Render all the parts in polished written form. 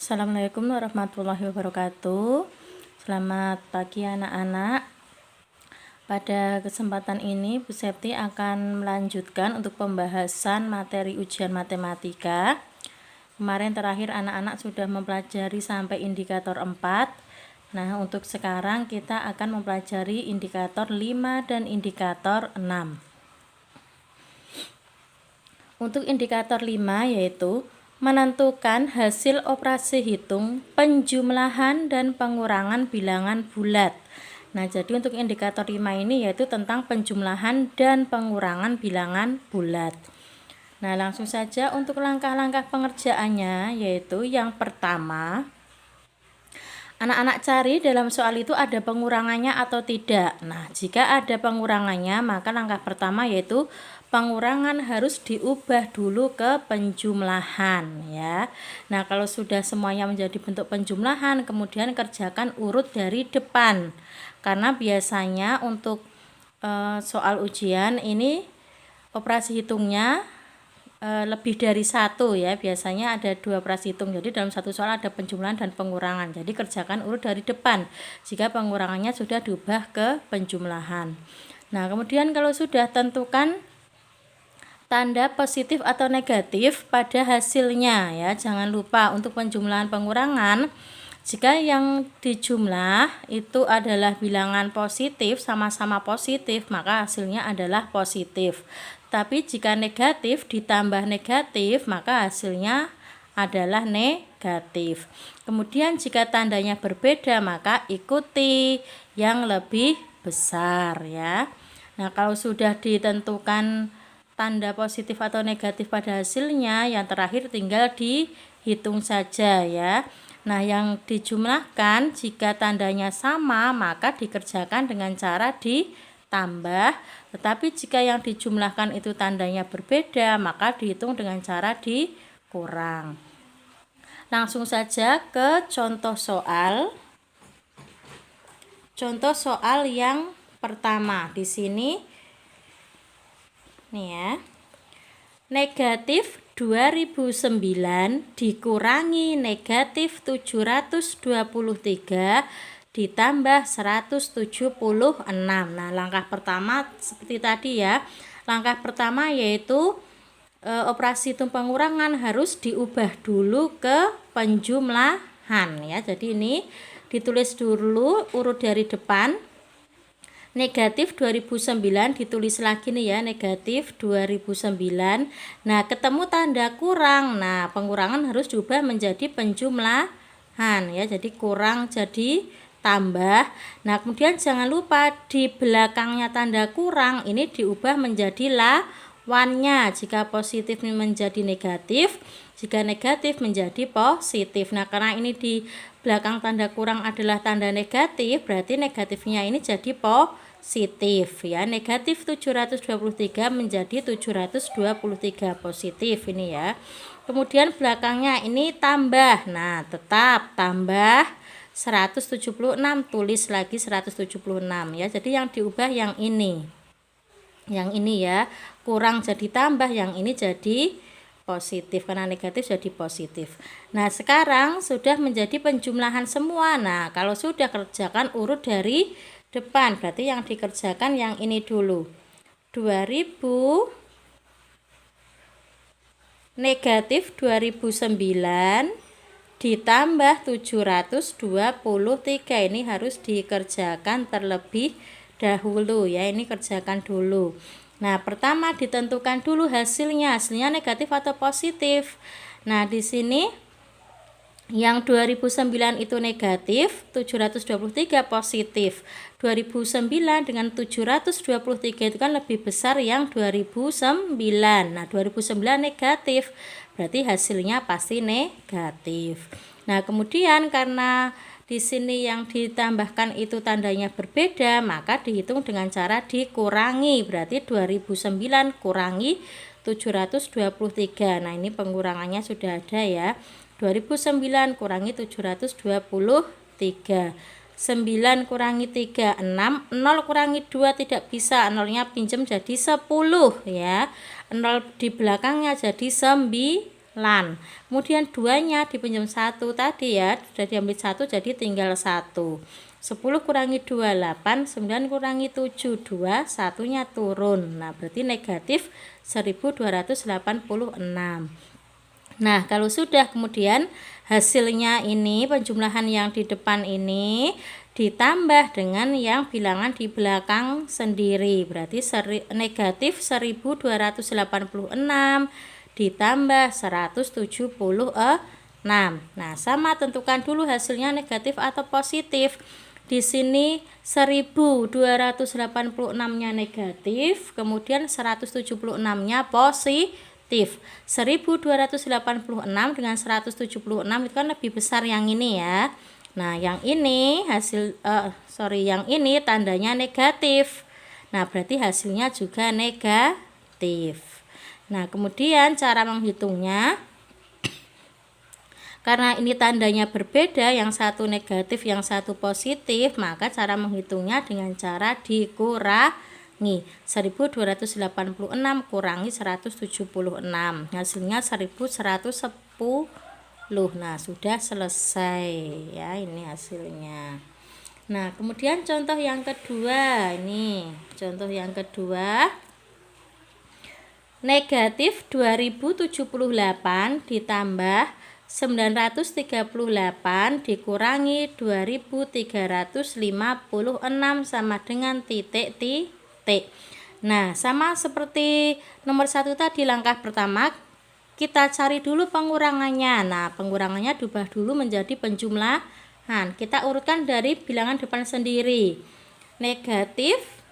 Assalamualaikum warahmatullahi wabarakatuh. Selamat pagi anak-anak. Pada kesempatan ini Bu Septi akan melanjutkan untuk pembahasan materi ujian matematika. Kemarin terakhir anak-anak sudah mempelajari sampai indikator 4. Nah, untuk sekarang kita akan mempelajari indikator 5 dan indikator 6. Untuk indikator 5 yaitu menentukan hasil operasi hitung, penjumlahan dan pengurangan bilangan bulat. Nah, jadi untuk indikator 5 ini yaitu tentang penjumlahan dan pengurangan bilangan bulat. Nah, langsung saja untuk langkah-langkah pengerjaannya, yaitu yang pertama, anak-anak cari dalam soal itu ada pengurangannya atau tidak. Nah, jika ada pengurangannya, maka langkah pertama yaitu pengurangan harus diubah dulu ke penjumlahan ya. Nah, kalau sudah semuanya menjadi bentuk penjumlahan, kemudian kerjakan urut dari depan. Karena biasanya untuk soal ujian ini operasi hitungnya lebih dari satu ya, biasanya ada 2 operasi hitung. Jadi dalam satu soal ada penjumlahan dan pengurangan. Jadi kerjakan urut dari depan jika pengurangannya sudah diubah ke penjumlahan. Nah, kemudian kalau sudah tentukan tanda positif atau negatif pada hasilnya ya. Jangan lupa untuk penjumlahan pengurangan, jika yang dijumlah itu adalah bilangan positif, sama-sama positif, maka hasilnya adalah positif. Tapi jika negatif ditambah negatif, maka hasilnya adalah negatif. Kemudian jika tandanya berbeda, maka ikuti yang lebih besar ya. Nah, kalau sudah ditentukan tanda positif atau negatif pada hasilnya, yang terakhir tinggal dihitung saja ya. Nah, yang dijumlahkan jika tandanya sama maka dikerjakan dengan cara ditambah, tetapi jika yang dijumlahkan itu tandanya berbeda maka dihitung dengan cara dikurang. Langsung saja ke contoh soal. Contoh soal yang pertama di sini nih ya. Negatif 2009 dikurangi negatif 723 ditambah 176. Nah, langkah pertama seperti tadi ya. Langkah pertama yaitu operasi hitung pengurangan harus diubah dulu ke penjumlahan ya. Jadi ini ditulis dulu urut dari depan. Negatif 2009 ditulis lagi nih ya, negatif 2009. Nah, ketemu tanda kurang. Nah, pengurangan harus diubah menjadi penjumlahan ya. Jadi kurang jadi tambah. Nah, kemudian jangan lupa di belakangnya tanda kurang ini diubah menjadi lawannya. Jika positif menjadi negatif, jika negatif menjadi positif. Nah, karena ini di belakang tanda kurang adalah tanda negatif, berarti negatifnya ini jadi positif ya. Negatif 723 menjadi 723 positif ini ya. Kemudian belakangnya ini tambah. Nah, tetap tambah 176, tulis lagi 176 ya. Jadi yang diubah yang ini. Yang ini ya, kurang jadi tambah, yang ini jadi positif karena negatif jadi positif. Nah, sekarang sudah menjadi penjumlahan semua. Nah, kalau sudah kerjakan urut dari depan, berarti yang dikerjakan yang ini dulu. 2000 negatif 2009 ditambah 723 ini harus dikerjakan terlebih dahulu ya. Ini kerjakan dulu. Nah, pertama ditentukan dulu hasilnya negatif atau positif. Nah, di sini yang 2009 itu negatif, 723 positif. 2009 dengan 723 itu kan lebih besar yang 2009. Nah, 2009 negatif, berarti hasilnya pasti negatif. Nah, kemudian karena di sini yang ditambahkan itu tandanya berbeda, maka dihitung dengan cara dikurangi. Berarti 2009 kurangi 723. Nah, ini pengurangannya sudah ada ya. 2009 kurangi 723. 9 kurangi 3, 6. 0 kurangi 2 tidak bisa, nolnya pinjam jadi 10 ya. 0 di belakangnya jadi 9. lan. Kemudian 2-nya dipinjam 1 tadi ya, sudah diambil 1 jadi tinggal 1. 10 kurangi 2, 8, 9 kurangi 7, 2, 1-nya turun. Nah, berarti negatif 1286. Nah, kalau sudah kemudian hasilnya ini penjumlahan yang di depan ini ditambah dengan yang bilangan di belakang sendiri. Berarti negatif 1286 ditambah 176. Nah, sama tentukan dulu hasilnya negatif atau positif. Di sini 1286-nya negatif, kemudian 176-nya positif. 1286 dengan 176 itu kan lebih besar yang ini ya. Nah, yang ini yang ini tandanya negatif. Nah, berarti hasilnya juga negatif. Nah, kemudian cara menghitungnya, karena ini tandanya berbeda, yang satu negatif, yang satu positif, maka cara menghitungnya dengan cara dikurangi. 1286 kurangi 176, hasilnya 1110. Nah, sudah selesai ya, ini hasilnya. Nah, kemudian contoh yang kedua, ini contoh yang kedua, negatif 2078 ditambah 938 dikurangi 2356 sama dengan titik. Nah, sama seperti nomor 1 tadi, langkah pertama kita cari dulu pengurangannya. Nah, pengurangannya diubah dulu menjadi penjumlahan. Kita urutkan dari bilangan depan sendiri. Negatif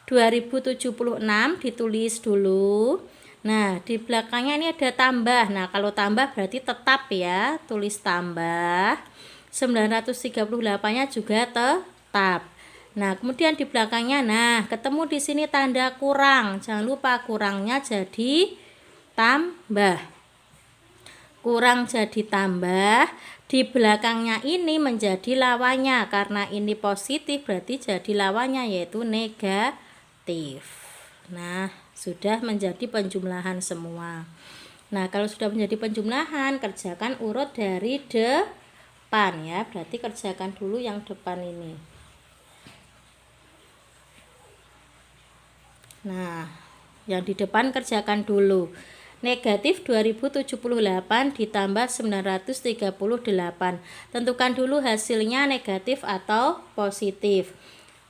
2076 ditulis dulu. Nah, di belakangnya ini ada tambah. Nah, kalau tambah berarti tetap ya, tulis tambah. 938-nya juga tetap. Nah, kemudian di belakangnya, nah, ketemu di sini tanda kurang. Jangan lupa kurangnya jadi tambah. Kurang jadi tambah. Di belakangnya ini menjadi lawannya. Karena ini positif berarti jadi lawannya yaitu negatif. Nah, sudah menjadi penjumlahan semua. Nah, kalau sudah menjadi penjumlahan, kerjakan urut dari depan ya. Berarti kerjakan dulu yang depan ini. Nah, yang di depan kerjakan dulu. Negatif 2078 ditambah 938. Tentukan dulu hasilnya negatif atau positif.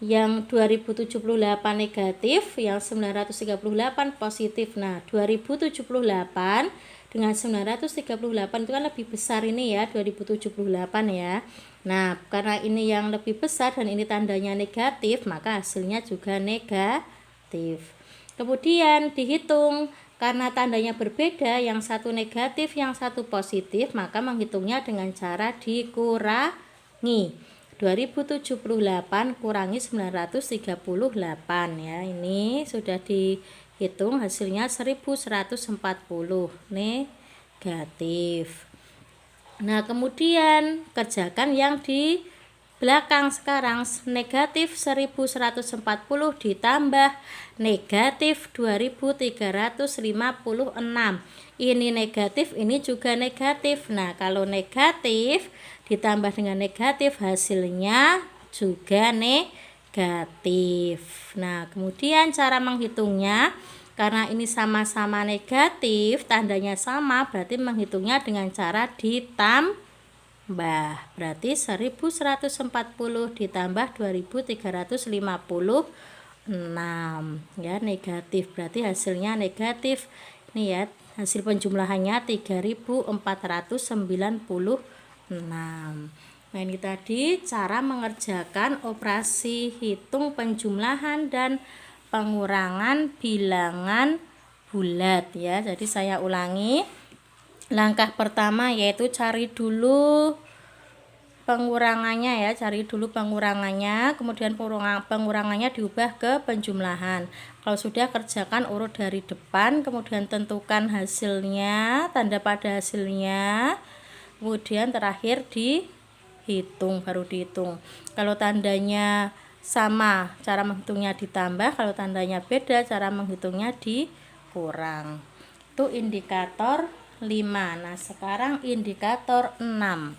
Yang 2078 negatif, yang 938 positif. Nah, 2078 dengan 938 itu kan lebih besar ini ya, 2078 ya. Nah, karena ini yang lebih besar dan ini tandanya negatif, maka hasilnya juga negatif. Kemudian dihitung, karena tandanya berbeda, yang satu negatif, yang satu positif, maka menghitungnya dengan cara dikurangi. 2078 kurangi 938 ya. Ini sudah dihitung, hasilnya 1140 negatif. Nah, kemudian kerjakan yang di belakang sekarang. Negatif 1140 ditambah negatif 2356. Ini negatif, ini juga negatif. Nah, kalau negatif ditambah dengan negatif hasilnya juga negatif. Nah, kemudian cara menghitungnya, karena ini sama-sama negatif, tandanya sama, berarti menghitungnya dengan cara ditambah. Berarti 1140 ditambah 2356 ya, negatif. Berarti hasilnya negatif. Ini ya, hasil penjumlahannya 3496. Nah, ini tadi cara mengerjakan operasi hitung penjumlahan dan pengurangan bilangan bulat ya. Jadi saya ulangi. Langkah pertama yaitu cari dulu pengurangannya ya, cari dulu pengurangannya, kemudian pengurangannya diubah ke penjumlahan. Kalau sudah, kerjakan urut dari depan, kemudian tentukan hasilnya, tanda pada hasilnya, kemudian terakhir dihitung, baru dihitung. Kalau tandanya sama, cara menghitungnya ditambah, kalau tandanya beda, cara menghitungnya dikurang. Itu indikator 5. Nah, sekarang indikator 6.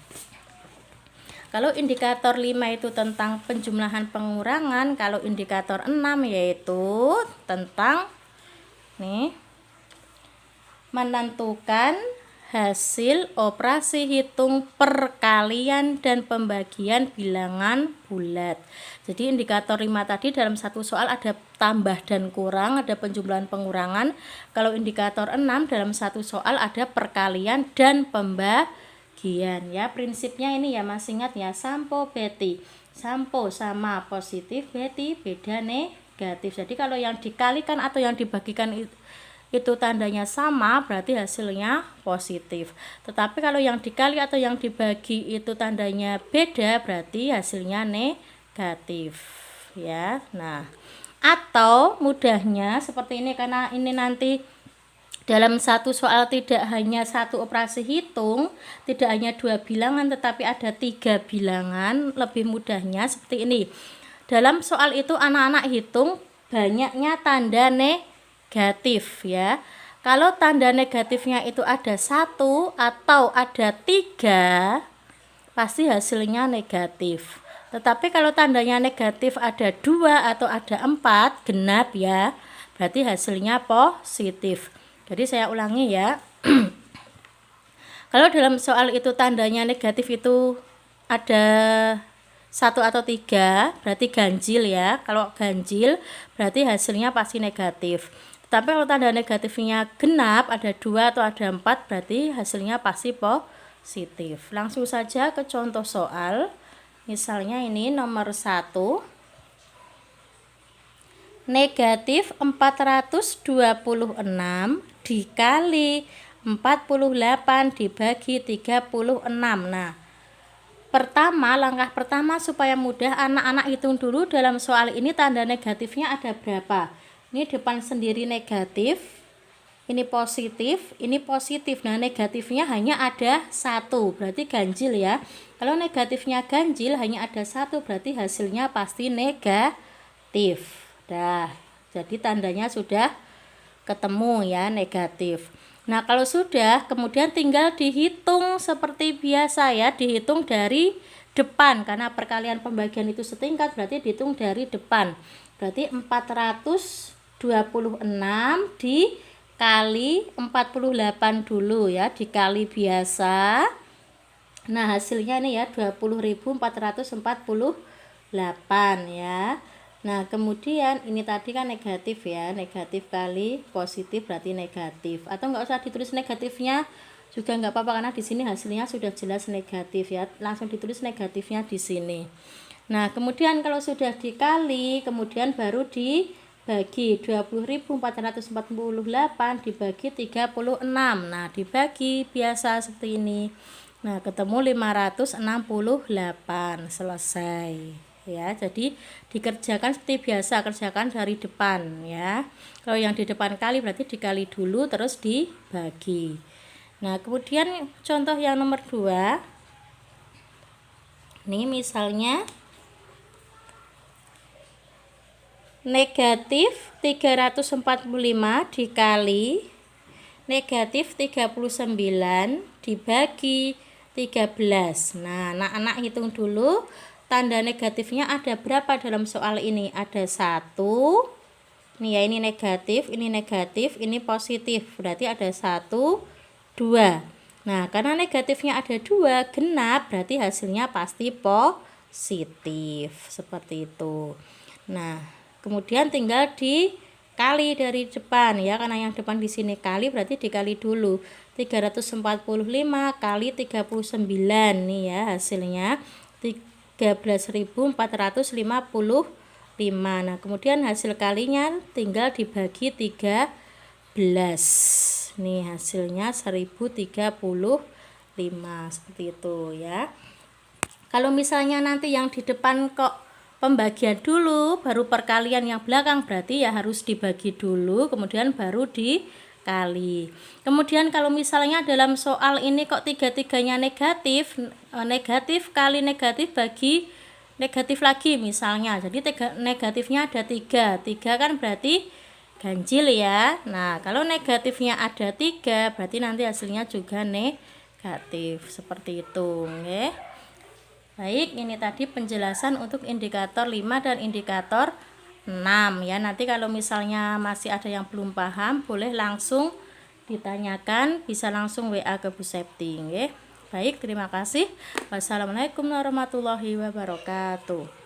Kalau indikator 5 itu tentang penjumlahan pengurangan, kalau indikator 6 yaitu tentang menentukan hasil operasi hitung perkalian dan pembagian bilangan bulat. Jadi indikator 5 tadi dalam satu soal ada tambah dan kurang, ada penjumlahan pengurangan. Kalau indikator 6 dalam satu soal ada perkalian dan pembagian. Ya, prinsipnya ini ya, masih ingat ya, sampo beti. Sampo sama positif, beti beda negatif. Jadi kalau yang dikalikan atau yang dibagikan itu tandanya sama, berarti hasilnya positif. Tetapi kalau yang dikali atau yang dibagi itu tandanya beda, berarti hasilnya negatif. Ya. Nah, atau mudahnya seperti ini, karena ini nanti dalam satu soal tidak hanya satu operasi hitung, tidak hanya 2 bilangan, tetapi ada 3 bilangan. Lebih mudahnya seperti ini. Dalam soal itu anak-anak hitung banyaknya tanda negatif ya. Kalau tanda negatifnya itu ada 1 atau ada 3, pasti hasilnya negatif. Tetapi kalau tandanya negatif ada 2 atau ada 4, genap ya, berarti hasilnya positif. Jadi saya ulangi ya. Kalau dalam soal itu tandanya negatif itu ada 1 atau 3, berarti ganjil ya. Kalau ganjil berarti hasilnya pasti negatif. Tapi kalau tanda negatifnya genap, ada 2 atau ada 4, berarti hasilnya pasti positif. Langsung saja ke contoh soal. Misalnya ini nomor 1. Negatif 426 dikali 48 dibagi 36. Nah, langkah pertama supaya mudah, anak-anak hitung dulu dalam soal ini tanda negatifnya ada berapa. Ini depan sendiri negatif, ini positif, ini positif. Nah, negatifnya hanya ada 1, berarti ganjil ya. Kalau negatifnya ganjil hanya ada 1, berarti hasilnya pasti negatif. Dah, jadi tandanya sudah ketemu ya, negatif. Nah, kalau sudah, kemudian tinggal dihitung seperti biasa ya, dihitung dari depan karena perkalian pembagian itu setingkat, berarti dihitung dari depan. Berarti 426 dikali 48 dulu ya, dikali biasa. Nah, hasilnya ini ya 20.448 ya. Nah, kemudian ini tadi kan negatif ya, negatif kali positif berarti negatif. Atau nggak usah ditulis negatifnya juga nggak apa-apa, karena di sini hasilnya sudah jelas negatif ya. Langsung ditulis negatifnya di sini. Nah, kemudian kalau sudah dikali, kemudian baru dibagi. 20.448 dibagi 36. Nah, dibagi biasa seperti ini. Nah, ketemu 568. Selesai. Ya, jadi dikerjakan seperti biasa, kerjakan dari depan ya. Kalau yang di depan kali berarti dikali dulu terus dibagi. Nah, kemudian contoh yang nomor 2. Ini misalnya negatif 345 dikali negatif 39 dibagi 13. Nah, anak-anak hitung dulu. Tanda negatifnya ada berapa dalam soal ini? Ada 1. Nih ya, ini negatif, ini positif. Berarti ada 1, 2. Nah, karena negatifnya ada 2, genap, berarti hasilnya pasti positif. Seperti itu. Nah, kemudian tinggal dikali dari depan ya, karena yang depan di sini kali berarti dikali dulu. 345 kali 39 nih ya, hasilnya 13.455. Nah, kemudian hasil kalinya tinggal dibagi 13. Nih hasilnya 1035. Seperti itu ya. Kalau misalnya nanti yang di depan kok pembagian dulu baru perkalian yang belakang, berarti ya harus dibagi dulu kemudian baru dikali. Kemudian kalau misalnya dalam soal ini kok tiga-tiganya negatif, negatif kali negatif bagi negatif lagi misalnya. Jadi negatifnya ada 3. 3 kan berarti ganjil ya. Nah, kalau negatifnya ada 3, berarti nanti hasilnya juga negatif. Seperti itu, oke. Baik, ini tadi penjelasan untuk indikator 5 dan indikator 6 ya. Nanti kalau misalnya masih ada yang belum paham, boleh langsung ditanyakan, bisa langsung WA ke Bu Septi, oke. Baik, terima kasih. Wassalamualaikum warahmatullahi wabarakatuh.